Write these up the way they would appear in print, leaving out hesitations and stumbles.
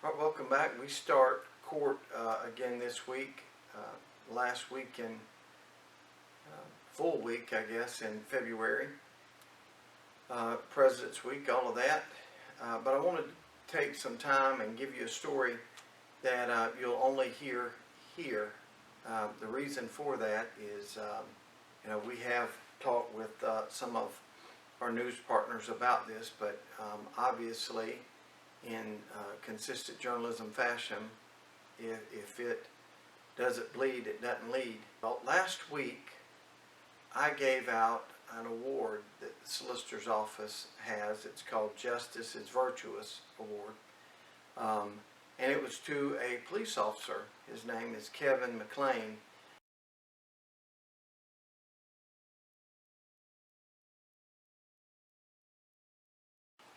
All right, welcome back. We start court again this week. Last week in full week, I guess, in February. President's Week, all of that. But I wanted to take some time and give you a story that you'll only hear here. The reason for that is, we have talked with some of our news partners about this, but obviously, in consistent journalism fashion, if it doesn't bleed, it doesn't lead. Well, last week I gave out an award that the solicitor's office has. It's called Justice is Virtuous Award, and it was to a police officer. His name is Kevin McLean.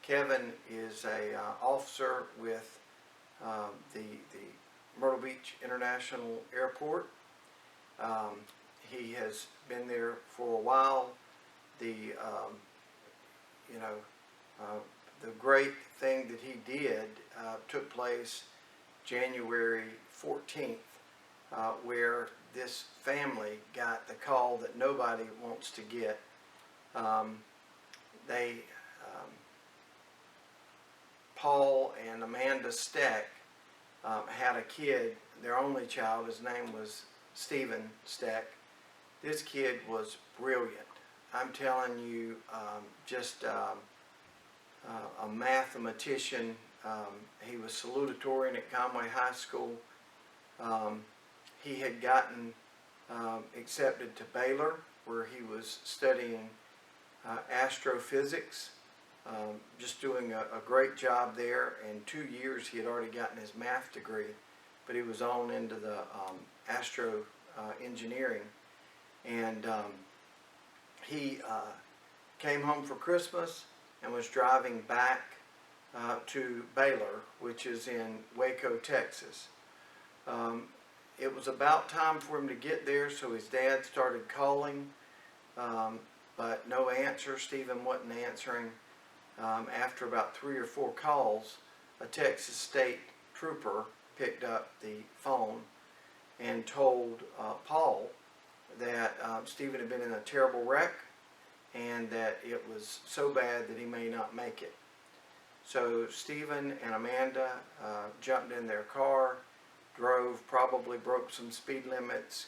Kevin is a officer with the Myrtle Beach International Airport. He has been there for a while. The the great thing that he did took place January 14th, where this family got the call that nobody wants to get. Paul and Amanda Stack had a kid, their only child. His name was Stephen Stack. This kid was brilliant. I'm telling you, just a mathematician. He was salutatorian at Conway High School. He had gotten accepted to Baylor, where he was studying astrophysics. Just doing a great job there. In 2 years he had already gotten his math degree, but he was on into the astro engineering, and he came home for Christmas and was driving back to Baylor, which is in Waco, Texas. It was about time for him to get there, so his dad started calling, but no answer. Stephen wasn't answering. After about 3 or 4 calls, a Texas state trooper picked up the phone and told Paul that Stephen had been in a terrible wreck and that it was so bad that he may not make it. So Stephen and Amanda jumped in their car, drove, probably broke some speed limits,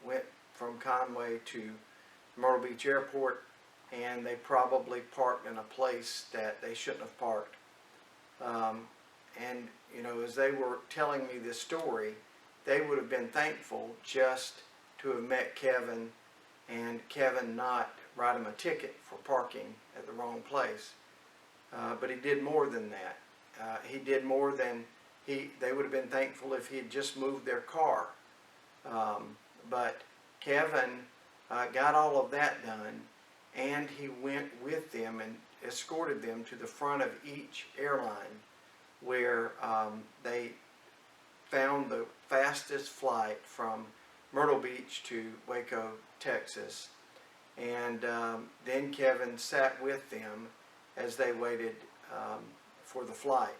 went from Conway to Myrtle Beach Airport, and they probably parked in a place that they shouldn't have parked. And as they were telling me this story, they would have been thankful just to have met Kevin, and Kevin not write him a ticket for parking at the wrong place. But he did more than that. He did more than they would have been thankful if he had just moved their car. But Kevin got all of that done, and he went with them and escorted them to the front of each airline, where they found the fastest flight from Myrtle Beach to Waco, Texas. And then Kevin sat with them as they waited for the flight.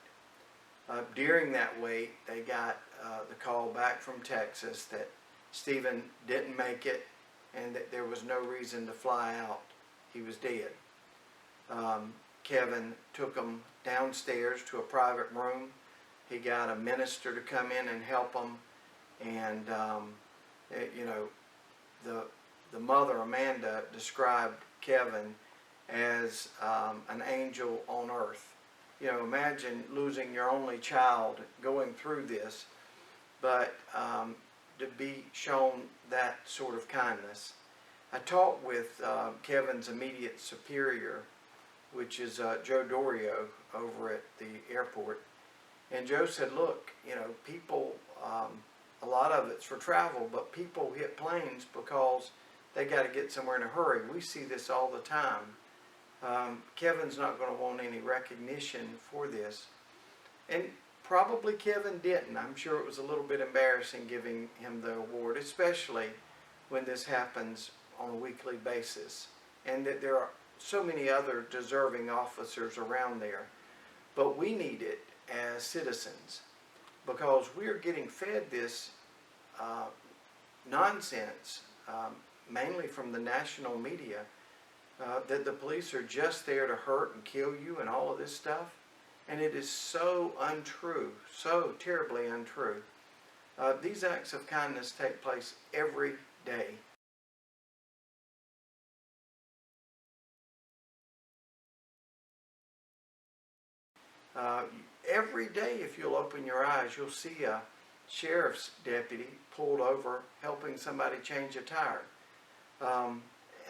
During that wait, they got the call back from Texas that Stephen didn't make it and that there was no reason to fly out. He was dead. Kevin took him downstairs to a private room. He got a minister to come in and help him, and the mother, Amanda, described Kevin as an angel on earth. Imagine losing your only child, going through this, but to be shown that sort of kindness. I talked with Kevin's immediate superior, which is Joe Dorio over at the airport, and Joe said, look, people, a lot of it's for travel, but people hit planes because they got to get somewhere in a hurry. We see this all the time. Kevin's not going to want any recognition for this, and probably Kevin didn't. I'm sure it was a little bit embarrassing giving him the award, especially when this happens on a weekly basis, and that there are so many other deserving officers around there. But we need it as citizens, because we're getting fed this nonsense, mainly from the national media, that the police are just there to hurt and kill you and all of this stuff. And it is so untrue, so terribly untrue. These acts of kindness take place every day. Every day, if you'll open your eyes, you'll see a sheriff's deputy pulled over helping somebody change a tire.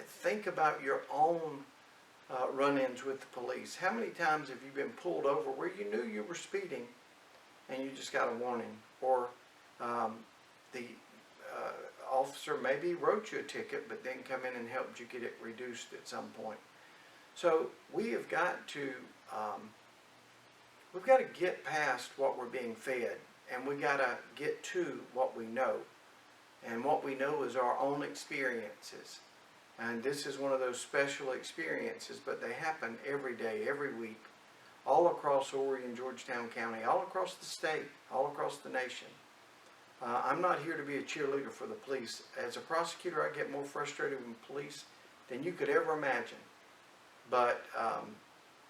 Think about your own run-ins with the police. How many times have you been pulled over where you knew you were speeding and you just got a warning, or the officer maybe wrote you a ticket but then come in and helped you get it reduced at some point? So we have got to we've got to get past what we're being fed, and we got to get to what we know. And what we know is our own experiences. And this is one of those special experiences, but they happen every day, every week, all across Horry and Georgetown County, all across the state, all across the nation. I'm not here to be a cheerleader for the police. As a prosecutor, I get more frustrated with police than you could ever imagine. But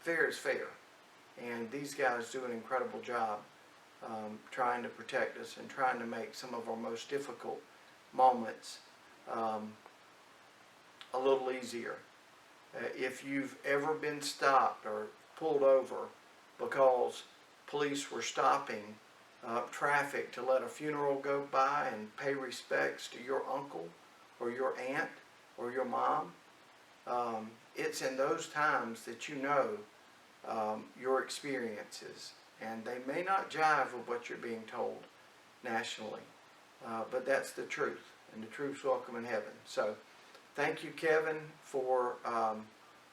fair is fair. And these guys do an incredible job trying to protect us and trying to make some of our most difficult moments a little easier. If you've ever been stopped or pulled over because police were stopping traffic to let a funeral go by and pay respects to your uncle or your aunt or your mom, it's in those times that you know your experiences, and they may not jive with what you're being told nationally, but that's the truth, and the truth's welcome in heaven. So thank you, Kevin, for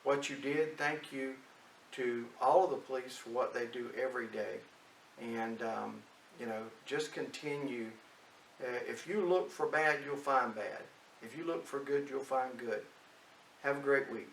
what you did. Thank you to all of the police for what they do every day, and you know, just continue. If you look for bad, you'll find bad. If you look for good, you'll find good. Have a great week.